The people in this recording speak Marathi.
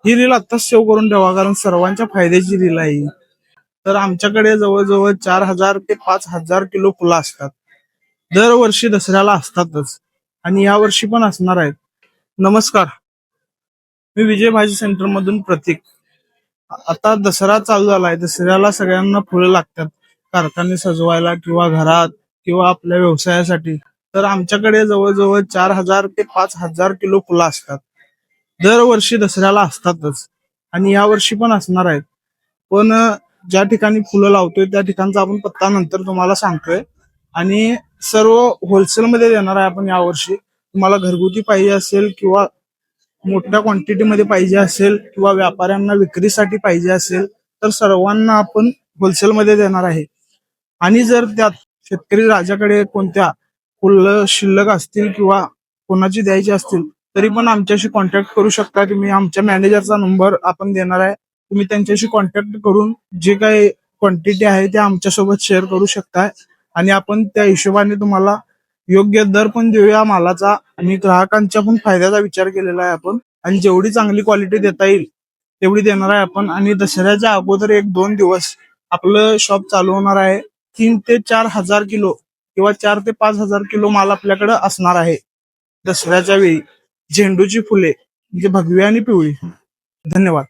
ही रील आत्ताच सेव्ह करून ठेवा, कारण सर्वांच्या फायद्याची रील आहे ही. तर आमच्याकडे जवळजवळ 4,000 ते 5,000 किलो फुलं असतात. दरवर्षी दसऱ्याला असतातच आणि यावर्षी पण असणार आहेत. नमस्कार, मी विजय भाजी सेंटर मधून प्रतीक. आता दसरा चालू झालाय. दसऱ्याला सगळ्यांना फुलं लागतात, कारखाने सजवायला किंवा घरात किंवा आपल्या व्यवसायासाठी. तर आमच्याकडे जवळजवळ 4,000 ते 5,000 किलो फुलं असतात. दरवर्षी दसऱ्याला असतातच आणि यावर्षी पण असणार आहेत. पण ज्या ठिकाणी फुलं लावतोय त्या ठिकाणचा आपण पत्ता नंतर तुम्हाला सांगतोय. आणि सर्व होलसेलमध्ये देणार आहे आपण यावर्षी. तुम्हाला घरगुती पाहिजे असेल किंवा मोठ्या क्वांटिटीमध्ये पाहिजे असेल किंवा व्यापाऱ्यांना विक्रीसाठी पाहिजे असेल तर सर्वांना आपण होलसेलमध्ये देणार आहे. आणि जर त्यात शेतकरी राजाकडे कोणत्या फुलं शिल्लक असतील किंवा कोणाची द्यायची असतील तरी पण आमच्याशी कॉन्टॅक्ट करू शकता तुम्ही. आमच्या मॅनेजरचा नंबर आपण देणार आहे. तुम्ही त्यांच्याशी कॉन्टॅक्ट करून जे काही क्वांटिटी आहे ते आमच्यासोबत शेअर करू शकताय आणि आपण त्या हिशोबाने तुम्हाला योग्य दर पण देऊया मालाचा आणि ग्राहकांच्या पण फायद्याचा विचार केलेला आहे आपण. आणि जेवढी चांगली क्वालिटी देता येईल तेवढी देणार आहे आपण. आणि दसऱ्याच्या अगोदर 1-2 दिवस आपलं शॉप चालू होणार आहे. 3 ते 4,000 किलो किंवा 4 ते 5,000 किलो माल आपल्याकडे असणार आहे दसऱ्याच्या वेळी. झेंडूची फुले म्हणजे भगवी आणि पिवळी. धन्यवाद.